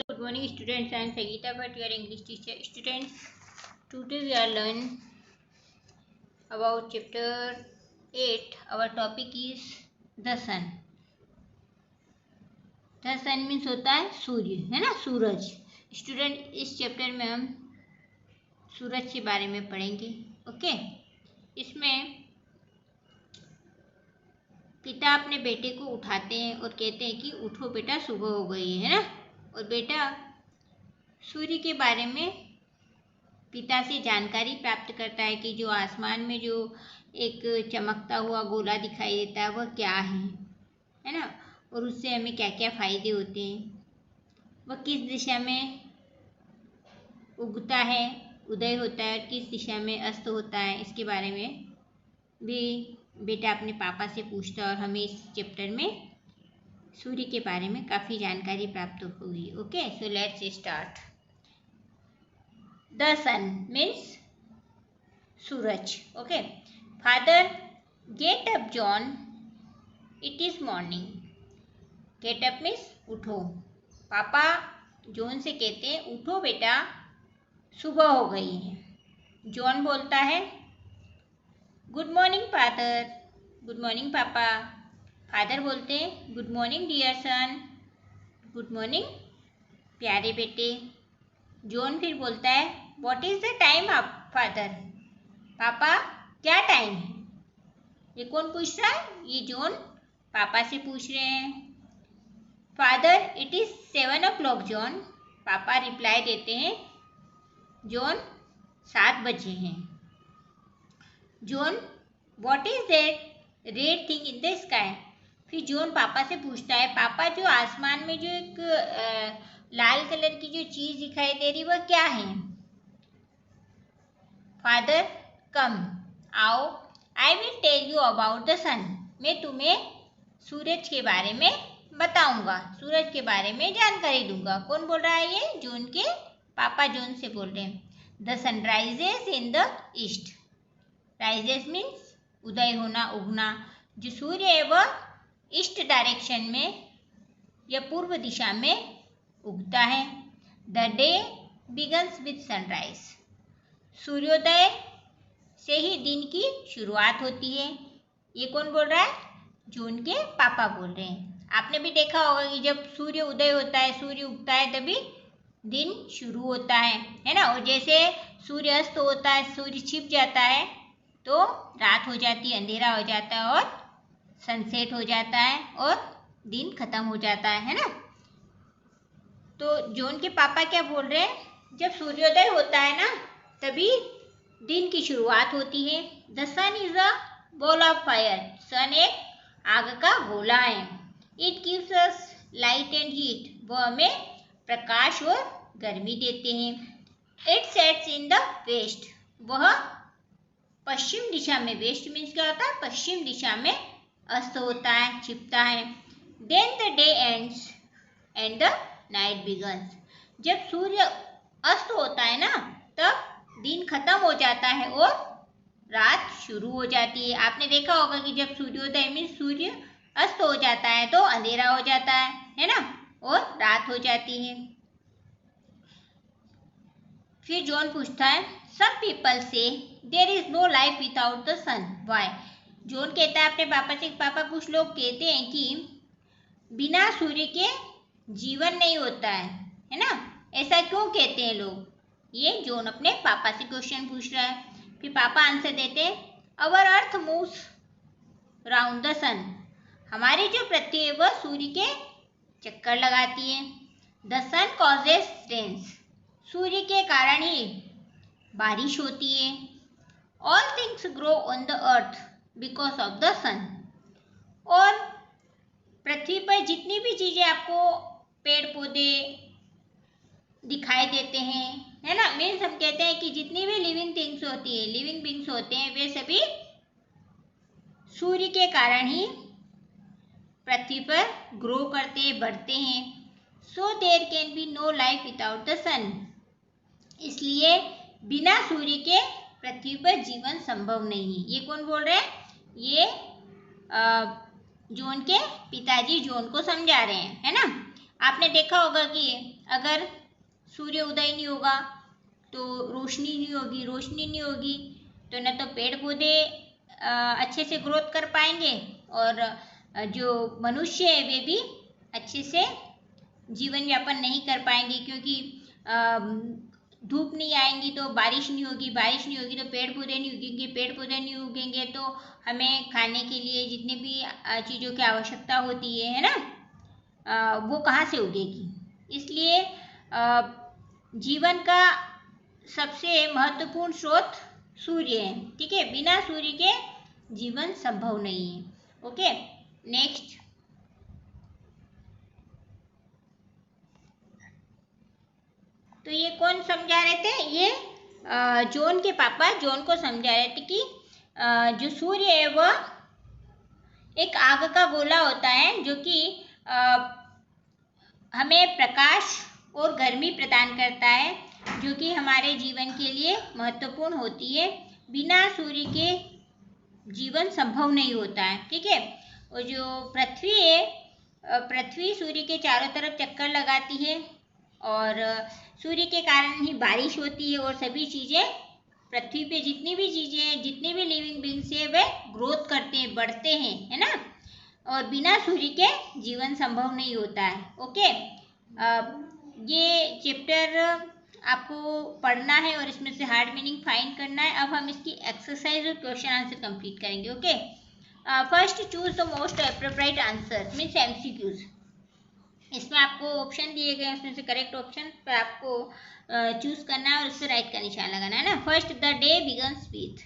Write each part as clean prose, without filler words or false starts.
Good morning students, I am Sangeeta Bhatt, your English teacher. Students, today we are learn about chapter 8. Our topic is the sun. The sun means होता है सूर्य, है ना, सूरज. Student, इस chapter में हम सूरज के बारे में पढ़ेंगे. ओके. इसमें पिता अपने बेटे को उठाते हैं और कहते हैं कि उठो बेटा, सुबह हो गई है ना. और बेटा सूर्य के बारे में पिता से जानकारी प्राप्त करता है कि जो आसमान में जो एक चमकता हुआ गोला दिखाई देता है वह क्या है ना, और उससे हमें क्या क्या फायदे होते हैं, वह किस दिशा में उगता है, उदय होता है, और किस दिशा में अस्त होता है, इसके बारे में भी बेटा अपने पापा से पूछता है. और हमें इस चैप्टर में सूर्य के बारे में काफ़ी जानकारी प्राप्त हुई. Okay, so let's start. The sun means Suraj. Okay. Father, get up John. It is morning. Get up means उठो. पापा जॉन से कहते हैं उठो बेटा, सुबह हो गई है. जॉन बोलता है good morning father. Good morning पापा. फादर बोलते हैं गुड मॉर्निंग डियर सन. गुड मॉर्निंग प्यारे बेटे. जॉन फिर बोलता है व्हाट इज द टाइम आप फादर. पापा क्या टाइम है. ये कौन पूछ रहा है. ये जॉन पापा से पूछ रहे हैं. Father it is 7 o'clock John. पापा रिप्लाई देते हैं जॉन 7 बजे हैं. John what is that red thing in the sky. फिर जॉन पापा से पूछता है पापा जो आसमान में जो एक लाल कलर की जो चीज दिखाई दे रही वह क्या है. फादर कम आओ, I will tell you about the sun. मैं तुम्हें सूरज के बारे में बताऊंगा, सूरज के बारे में जानकारी दूंगा. कौन बोल रहा है. ये जॉन के पापा जॉन से बोल रहे हैं. The sun rises in the east. Rises means उदय होना, उगना. जो सूर्य है वह ईस्ट डायरेक्शन में या पूर्व दिशा में उगता है. The day begins with sunrise. सूर्योदय से ही दिन की शुरुआत होती है. ये कौन बोल रहा है. जॉन के पापा बोल रहे हैं. आपने भी देखा होगा कि जब सूर्य उदय होता है, सूर्य उगता है, तभी दिन शुरू होता है ना. और जैसे सूर्य अस्त होता है, सूर्य छिप जाता है तो रात हो जाती है, अंधेरा हो जाता है और सनसेट हो जाता है और दिन खत्म हो जाता है ना. तो जॉन के पापा क्या बोल रहे हैं, जब सूर्योदय होता है ना तभी दिन की शुरुआत होती है. The sun is a ball of fire. Sun एक आग का गोला है. It gives us light and heat. वह हमें प्रकाश और गर्मी देते हैं. It sets in the west. वह पश्चिम दिशा में, वेस्ट मीन्स क्या होता है, पश्चिम दिशा में अस्त होता है, छिपता है. Then the day ends and the night begins. जब सूर्य अस्त होता है ना तब दिन खत्म हो जाता है और रात शुरू हो जाती है. आपने देखा होगा कि जब सूर्योदय में सूर्य अस्त हो जाता है तो अंधेरा हो जाता है ना, और रात हो जाती है. फिर जॉन पूछता है सम पीपल से there is no life without the sun. Why. John कहता है अपने पापा से पापा कुछ लोग कहते हैं कि बिना सूर्य के जीवन नहीं होता है ना. ऐसा क्यों कहते हैं लोग. ये जॉन अपने पापा से क्वेश्चन पूछ रहा है. फिर पापा आंसर देते हैं अवर अर्थ मूव्स राउंड द सन. हमारी जो पृथ्वी है वह सूर्य के चक्कर लगाती है. The sun causes rains. सूर्य के कारण ही बारिश होती है. All things grow on the earth because of the sun. और पृथ्वी पर जितनी भी चीजें आपको पेड़ पौधे दिखाई देते हैं, है ना, मीन्स हम कहते हैं कि जितनी भी लिविंग थिंग्स होती है, लिविंग बींग्स होते हैं, वे सभी सूर्य के कारण ही पृथ्वी पर ग्रो करते हैं, बढ़ते हैं. So there can be no life without the sun. इसलिए बिना सूर्य के पृथ्वी पर जीवन संभव नहीं है. ये कौन बोल रहे हैं. ये जॉन के पिताजी जॉन को समझा रहे हैं, है ना. आपने देखा होगा कि अगर सूर्य उदय नहीं होगा तो रोशनी नहीं होगी, रोशनी नहीं होगी तो न तो पेड़ पौधे अच्छे से ग्रोथ कर पाएंगे और जो मनुष्य है वे भी अच्छे से जीवन यापन नहीं कर पाएंगे, क्योंकि धूप नहीं आएंगी तो बारिश नहीं होगी, बारिश नहीं होगी तो पेड़ पौधे नहीं उगेंगे, पेड़ पौधे नहीं उगेंगे तो हमें खाने के लिए जितनी भी चीज़ों की आवश्यकता होती है ना, वो कहाँ से उगेगी। इसलिए जीवन का सबसे महत्वपूर्ण स्रोत सूर्य है, ठीक है। बिना सूर्य के जीवन संभव नहीं है। Okay, next. तो ये कौन समझा रहे थे? ये जॉन के पापा जॉन को समझा रहे थे कि जो सूर्य है वह एक आग का गोला होता है जो कि हमें प्रकाश और गर्मी प्रदान करता है, जो कि हमारे जीवन के लिए महत्वपूर्ण होती है। बिना सूर्य के जीवन संभव नहीं होता है, ठीक है। और जो पृथ्वी है, पृथ्वी सूर्य के चारों तरफ चक्कर लगाती है और सूर्य के कारण ही बारिश होती है और सभी चीज़ें पृथ्वी पे जितनी भी चीज़ें हैं, जितने भी लिविंग बींग्स है वे ग्रोथ करते हैं, बढ़ते हैं, है ना। और बिना सूर्य के जीवन संभव नहीं होता है। ओके, ये चैप्टर आपको पढ़ना है और इसमें से हार्ड मीनिंग फाइंड करना है। अब हम इसकी एक्सरसाइज और क्वेश्चन आंसर कंप्लीट करेंगे। Okay, first choose the most appropriate answer means MCQs। इसमें आपको ऑप्शन दिए गए हैं, उसमें से करेक्ट ऑप्शन पर आपको चूज करना है और उससे राइट का निशान लगाना है ना। First, the day begins with,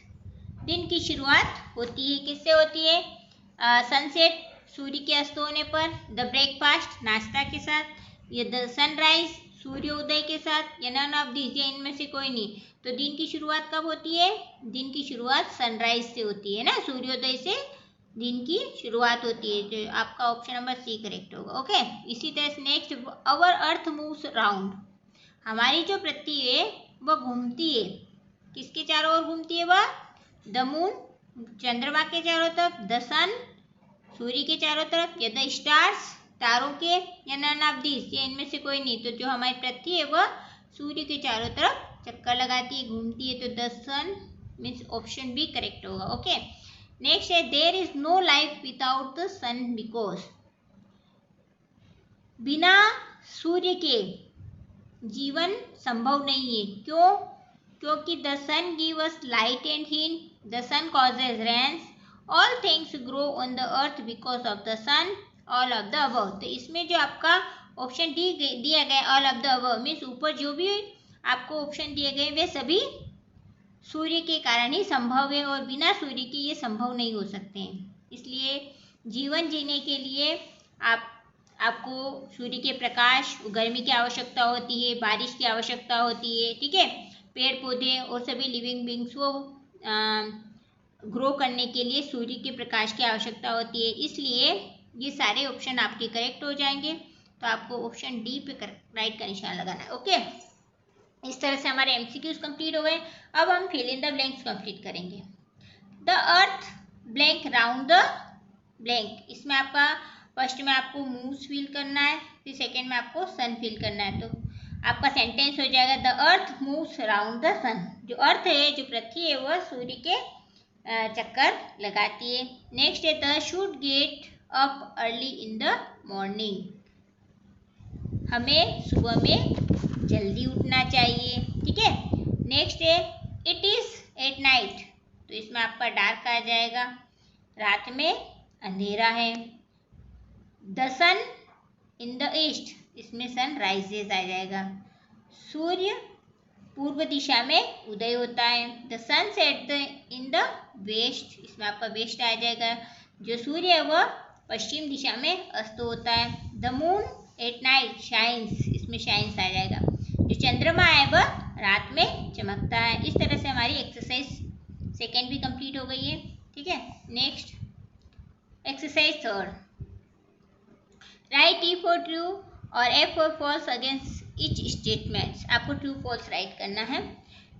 दिन की शुरुआत होती है किससे होती है? सनसेट, सूर्य के अस्त होने पर। द ब्रेकफास्ट, नाश्ता के साथ। या द सनराइज, सूर्योदय के साथ। या नन ऑफ दिस, या इनमें से कोई नहीं। तो दिन की शुरुआत कब होती है? दिन की शुरुआत सनराइज से होती है ना, सूर्योदय से दिन की शुरुआत होती है। तो आपका ऑप्शन नंबर सी करेक्ट होगा। ओके, इसी तरह से नेक्स्ट, अवर अर्थ मूव्स राउंड, हमारी जो पृथ्वी है वह घूमती है, किसके चारों ओर घूमती है वह? द मून, चंद्रमा के चारों तरफ। द सन, सूर्य के चारों तरफ। या द स्टार्स, तारों के। या नन ऑफ दिस, या इनमें से कोई नहीं। तो जो हमारी पृथ्वी है वह सूर्य के चारों तरफ चक्कर लगाती है, घूमती है। तो the sun means option B correct होगा। ओके, नेक्स्ट है, there is no life without the sun because, बिना सूर्य के जीवन संभव नहीं है। क्यों? क्योंकि the sun give us light and heat, the sun causes rains, all things grow on the earth because of the sun, all of the above. तो इसमें जो आपका ऑप्शन डी दिया गया all of the above means ऊपर जो भी आपको ऑप्शन दिए गए वे सभी सूर्य के कारण ही संभव है और बिना सूर्य के ये संभव नहीं हो सकते हैं। इसलिए जीवन जीने के लिए आपको सूर्य के प्रकाश, गर्मी की आवश्यकता होती है, बारिश की आवश्यकता होती है, ठीक है। पेड़ पौधे और सभी लिविंग बींग्स को ग्रो करने के लिए सूर्य के प्रकाश की आवश्यकता होती है। इसलिए ये सारे ऑप्शन आपके करेक्ट हो जाएंगे। तो आपको ऑप्शन डी पे राइट का निशान लगाना है। ओके, इस तरह से हमारे MCQs कंप्लीट हो गए। अब हम fill in the blanks complete करेंगे। The earth blank round the blank, इसमें आपका फर्स्ट में आपको मूव्स फिल करना है, फिर सेकेंड में आपको सन फिल करना है। तो आपका सेंटेंस हो जाएगा the earth moves round the sun, जो अर्थ है, जो पृथ्वी है, वह सूर्य के चक्कर लगाती है। नेक्स्ट है, the should get up early in the morning, हमें सुबह में जल्दी उठना चाहिए, ठीक है। नेक्स्ट है, इट इज एट नाइट, तो इसमें आपका डार्क आ जाएगा, रात में अंधेरा है। The sun in the east, इसमें सन राइजेस आ जाएगा। सूर्य पूर्व दिशा में उदय होता है। The sun set in the west, इसमें आपका वेस्ट आ जाएगा। जो सूर्य है वह पश्चिम दिशा में अस्त होता है। The moon at night shines, इसमें शाइन्स आ जाएगा। जो चंद्रमा है वह रात में चमकता है। इस तरह से हमारी एक्सरसाइज सेकेंड भी कंप्लीट हो गई है, ठीक है। Next exercise third, write E for true or F for false against each statements. आपको ट्रू फॉल्स राइट करना है।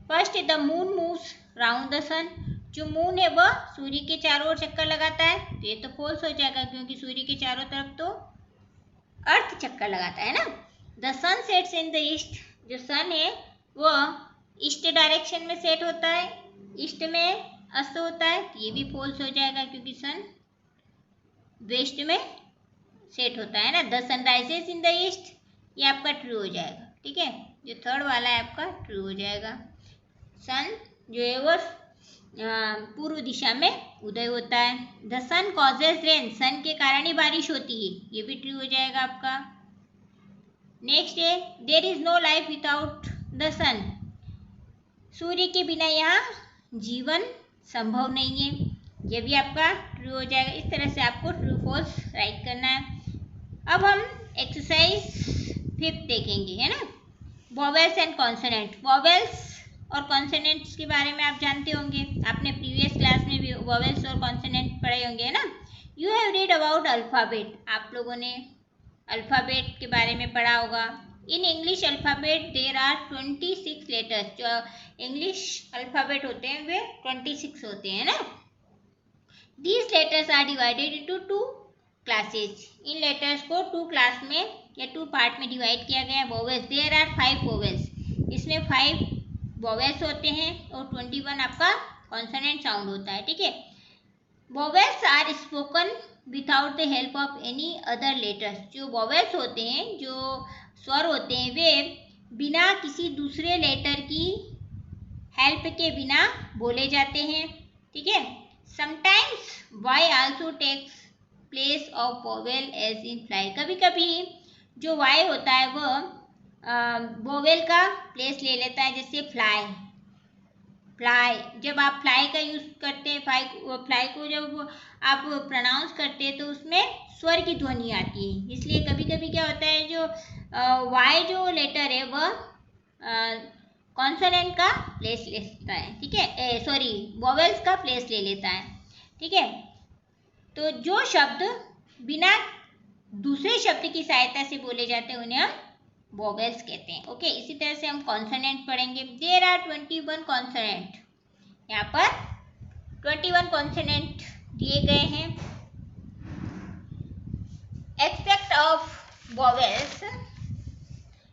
First, the moon moves round the sun, जो मून है वह सूर्य के चारों ओर चक्कर लगाता है। तो ये तो फॉल्स हो जाएगा, क्योंकि सूर्य के चारों तरफ तो अर्थ चक्कर लगाता है ना। The sun sets in the east, जो सन है वो ईस्ट डायरेक्शन में सेट होता है, ईस्ट में अस्त होता है, तो ये भी फॉल्स हो जाएगा क्योंकि सन वेस्ट में सेट होता है ना। The sun rises in the east, ये आपका ट्रू हो जाएगा, ठीक है। जो थर्ड वाला है आपका ट्रू हो जाएगा। सन जो है वो पूर्व दिशा में उदय होता है। द सन कॉजेज रेन, सन के कारण ही बारिश होती है, ये भी ट्रू हो जाएगा आपका। नेक्स्ट है there is no life without the sun, सूर्य के बिना यहाँ जीवन संभव नहीं है, ये भी आपका ट्रू हो जाएगा। इस तरह से आपको ट्रू फॉल्स राइट करना है। अब हम एक्सरसाइज 5 देखेंगे, है ना। वॉवेल्स एंड कॉन्सोनेंट, वॉवेल्स और कॉन्सोनेंट्स के बारे में आप जानते होंगे, आपने प्रीवियस क्लास में भी वॉवेल्स और कॉन्सोनेंट पढ़े होंगे, है ना। You have read about alphabet, आप लोगों ने अल्फ़ाबेट के बारे में पढ़ा होगा। In English alphabet there are 26 letters, जो इंग्लिश अल्फ़ाबेट होते हैं वे 26 होते हैं ना। These letters are divided into 2 classes, इन लेटर्स को 2 क्लास में या 2 पार्ट में डिवाइड किया गया है। वोवेल्स, देयर आर 5 वोवेल्स, इसमें 5 वोवेल्स होते हैं और 21 आपका कॉन्सोनेंट साउंड होता है, ठीक है। Vowels are spoken without the help of any other letters, जो वोवेल्स होते हैं, जो स्वर होते हैं, वे बिना किसी दूसरे लेटर की हेल्प के बिना बोले जाते हैं, ठीक है। Sometimes Y also takes place of vowel as in fly, कभी कभी जो वाई होता है वह वोवेल का प्लेस ले लेता है, जैसे फ्लाई, फ्लाई, जब आप फ्लाई का यूज करते हैं, फ्लाई को जब आप प्रोनाउंस करते हैं तो उसमें स्वर की ध्वनि आती है, इसलिए कभी कभी क्या होता है जो वाई जो लेटर है वह कॉन्सोनेंट का प्लेस ले लेता है, ठीक है, सॉरी वोवेल्स का प्लेस ले लेता है, ठीक है। तो जो शब्द बिना दूसरे शब्द की सहायता से बोले जाते हैं उन्हें हम वोवेल्स कहते हैं, ओके। इसी तरह से हम कॉन्सोनेंट पढ़ेंगे। देयर आर 21 कॉन्सोनेंट, यहाँ पर 21 कॉन्सोनेंट दिए गए हैं। Except of vowels,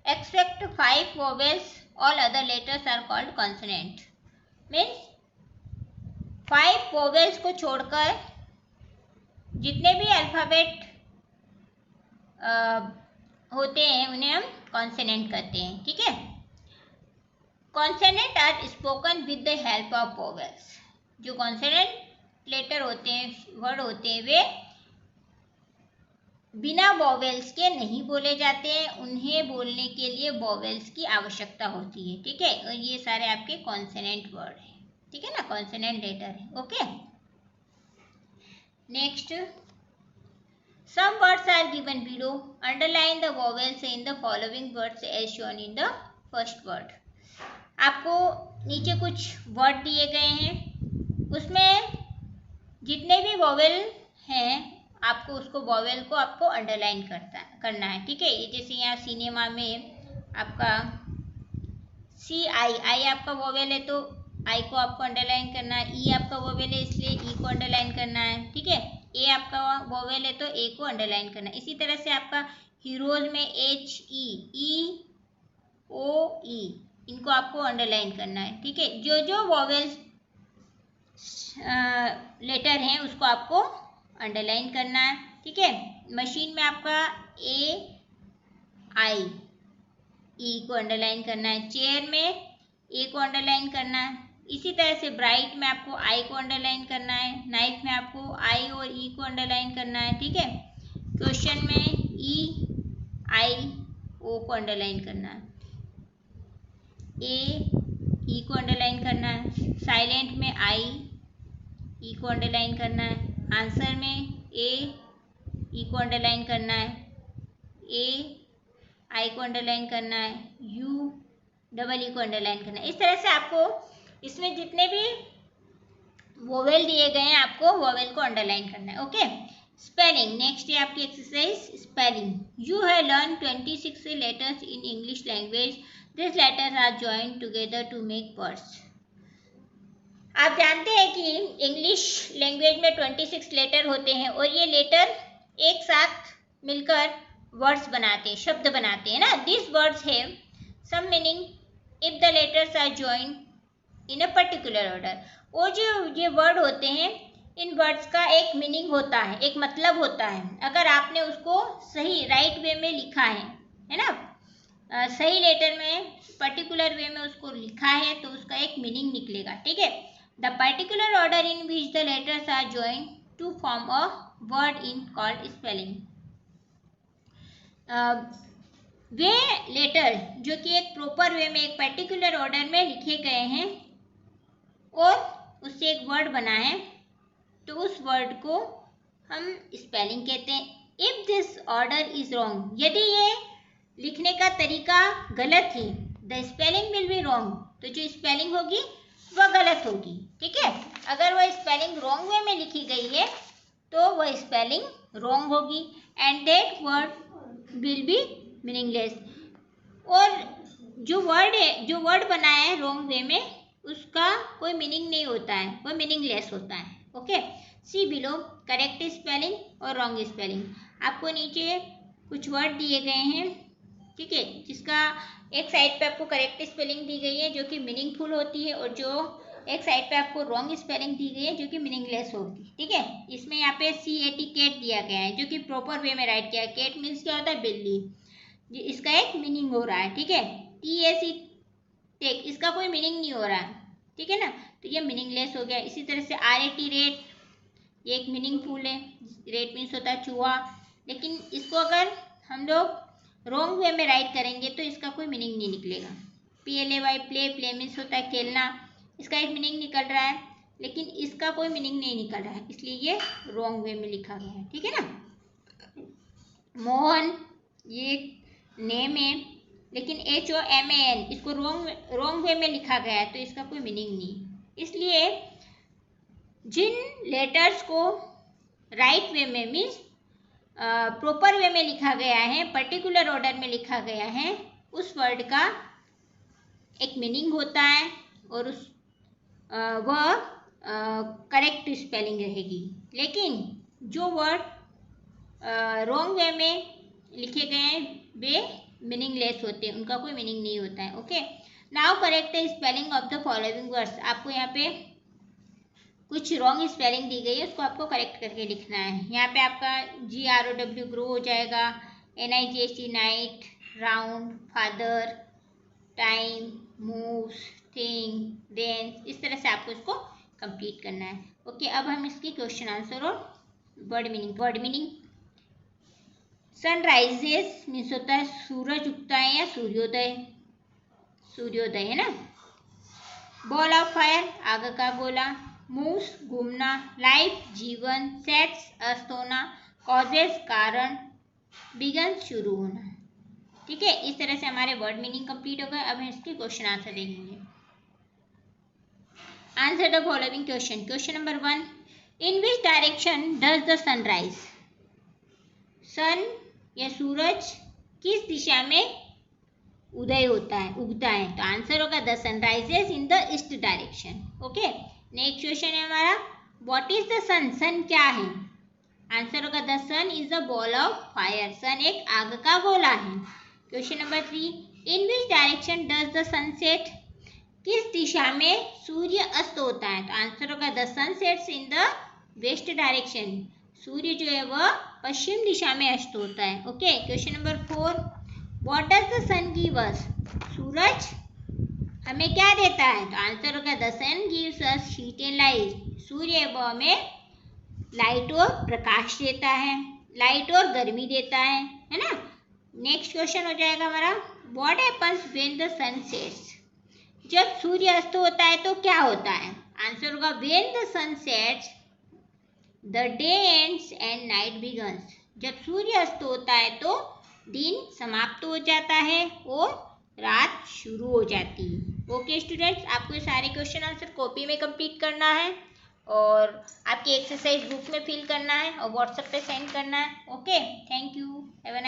except 5 vowels all other letters are called consonant, means 5 vowels को छोड़कर जितने भी अल्फ़ाबेट होते हैं उन्हें हम कॉन्सोनेंट कहते हैं, ठीक है। Consonant are spoken with the help of vowels, जो कॉन्सोनेंट लेटर होते हैं, वर्ड होते हैं, वे बिना वोवेल्स के नहीं बोले जाते हैं, उन्हें बोलने के लिए वोवेल्स की आवश्यकता होती है, ठीक है। और ये सारे आपके कॉन्सोनेंट वर्ड हैं, ठीक है ना, कॉन्सोनेंट लेटर है, okay. Next, some words are given below, underline the vowels in the following words as shown in the first word, आपको नीचे कुछ वर्ड दिए गए हैं, उसमें जितने भी वोवेल हैं आपको उसको वोवेल को आपको अंडरलाइन करना है, ठीक है। ये जैसे यहाँ सिनेमा में आपका सी आई आपका वोवेल है तो आई को आपको अंडरलाइन करना है, ई आपका वोवेल है इसलिए ई को अंडरलाइन करना है, ठीक है। ए आपका वोवेल है तो ए को अंडरलाइन करना है। इसी तरह से आपका हीरोज में एच ई ओ ई, इनको आपको अंडरलाइन करना है, ठीक है। जो जो वोवेल्स लेटर हैं उसको आपको अंडरलाइन करना है, ठीक है। मशीन में आपका ए आई ई को अंडरलाइन करना है, चेयर में ए को अंडरलाइन करना है। इसी तरह से ब्राइट में आपको आई को अंडरलाइन करना है, नाइफ में आपको आई और ई को अंडरलाइन करना है, ठीक है। क्वेश्चन में ई आई ओ को अंडरलाइन करना है, ए ई को अंडरलाइन करना है, साइलेंट में आई ई को अंडरलाइन करना है, आंसर में ए ई को अंडरलाइन करना है, ए आई को अंडरलाइन करना है, यू डबल ई को अंडरलाइन करना है। इस तरह से आपको इसमें जितने भी वोवेल दिए गए हैं आपको वोवेल को अंडरलाइन करना है, ओके। स्पेलिंग, नेक्स्ट है आपकी exercise spelling. You have learn 26 letters in English language, this letters are joined together to make words. आप जानते हैं कि इंग्लिश लैंग्वेज में 26 लेटर होते हैं और ये लेटर एक साथ मिलकर वर्ड्स बनाते हैं, शब्द बनाते हैं ना। This words have some meaning if the letters are joined in a particular order. वो जो ये वर्ड होते हैं, इन वर्ड्स का एक मीनिंग होता है, एक मतलब होता है। अगर आपने उसको सही राइट वे में लिखा है ना, सही लेटर में पर्टिकुलर वे में उसको लिखा है तो उसका एक मीनिंग निकलेगा, ठीक है। The particular order in which the letters are joined to form a word in called spelling. वे लेटर जो कि एक प्रॉपर वे में एक पर्टिकुलर ऑर्डर में लिखे गए हैं और उससे एक वर्ड बना है, तो उस वर्ड को हम स्पेलिंग कहते हैं। If this order is wrong, यदि ये लिखने का तरीका गलत है, the spelling will be wrong, तो जो स्पेलिंग होगी वह गलत होगी, ठीक है। अगर वह स्पेलिंग रॉन्ग वे में लिखी गई है तो वह स्पेलिंग रॉन्ग होगी and that word will be meaningless. और जो वर्ड बना है रॉन्ग वे में, उसका कोई मीनिंग नहीं होता है, वह मीनिंगलेस होता है, ओके। सी बिलो करेक्ट स्पेलिंग और रॉन्ग स्पेलिंग। आपको नीचे कुछ वर्ड दिए गए हैं, ठीक है, जिसका एक साइड पे आपको करेक्ट स्पेलिंग दी गई है जो कि मीनिंगफुल होती है, और जो एक साइड पे आपको रॉन्ग स्पेलिंग दी गई है जो कि मीनिंगलेस होगी, ठीक है। इसमें यहाँ पे CAT कैट दिया गया है जो कि प्रॉपर वे में राइट किया है। कैट मीन्स क्या होता है? बिल्ली, इसका एक मीनिंग हो रहा है, ठीक है। TAC टेक, इसका कोई मीनिंग नहीं हो रहा है, ठीक है ना, तो ये मीनिंगलेस हो गया। इसी तरह से RAT रेट, ये एक मीनिंगफुल है। रेट मीन्स होता है चूहा, लेकिन इसको अगर हम लोग रॉन्ग वे में राइट करेंगे तो इसका कोई मीनिंग नहीं निकलेगा। PLAY प्ले, प्ले मीन्स होता है खेलना, इसका एक मीनिंग निकल रहा है, लेकिन इसका कोई मीनिंग नहीं निकल रहा है, इसलिए ये रॉन्ग वे में लिखा गया है, ठीक है ना। मोहन, ये नेम है, लेकिन HOMAN इसको रॉन्ग वे में लिखा गया है, तो इसका कोई मीनिंग नहीं। इसलिए जिन लेटर्स को राइट वे में मीन्स प्रॉपर वे में लिखा गया है, पर्टिकुलर ऑर्डर में लिखा गया है, उस वर्ड का एक मीनिंग होता है और उस वह करेक्ट स्पेलिंग रहेगी। लेकिन जो वर्ड रॉन्ग वे में लिखे गए हैं वे मीनिंगलेस होते हैं, उनका कोई मीनिंग नहीं होता है, okay. Now correct spelling of the following words. आपको यहाँ पे कुछ रॉन्ग स्पेलिंग दी गई है, उसको आपको करेक्ट करके लिखना है। यहाँ पे आपका GROW ग्रो हो जाएगा, NIGHT night, round, father, time, moves, thing, dense, इस तरह से आपको इसको कंप्लीट करना है, ओके। अब हम इसकी क्वेश्चन आंसर और वर्ड मीनिंग। सनराइजेस मीन्स होता है सूरज उगता है या सूर्योदय, सूर्योदय है ना। बॉल ऑफ फायर, आग का गोला। मूव्स, घूमना। लाइफ, जीवन। सेट्स, अस्त होना। कॉजेस, कारण। बिगन्स, शुरू होना, ठीक है। इस तरह से हमारे वर्ड मीनिंग कंप्लीट हो गए। अब हम इसके क्वेश्चन आंसर देखेंगे। Answer the following question. Question number 1, in which direction does the sun rise. Sun या सूरज किस दिशा में उदय होता है, उगता है, तो आंसर होगा the sun rises in the east direction, okay. Next question है हमारा, what is the sun, sun क्या है, आंसर होगा the sun is the ball of fire, sun एक आग का गोला है। Question number 3, in which direction does the sun set, किस दिशा में सूर्य अस्त होता है, तो आंसर होगा the sun sets in the west direction, सूर्य जो है वह पश्चिम दिशा में अस्त होता है, okay. Question number 4, what does the sun give us, सूरज हमें क्या देता है, तो आंसर होगा the sun gives us heat and light, सूर्य वह हमें लाइट और प्रकाश देता है, लाइट और गर्मी देता है ना। नेक्स्ट क्वेश्चन हो जाएगा हमारा, what happens when the sun sets, जब सूर्य अस्त होता है तो क्या होता है, आंसर होगा when the sun sets the day ends and night begins, जब सूर्य अस्त होता है तो दिन समाप्त हो जाता है और रात शुरू हो जाती है, ओके स्टूडेंट्स। आपको ये सारे क्वेश्चन आंसर कॉपी में कंप्लीट करना है और आपकी एक्सरसाइज बुक में फिल करना है और व्हाट्सएप पे सेंड करना है, okay. Thank you, have a nice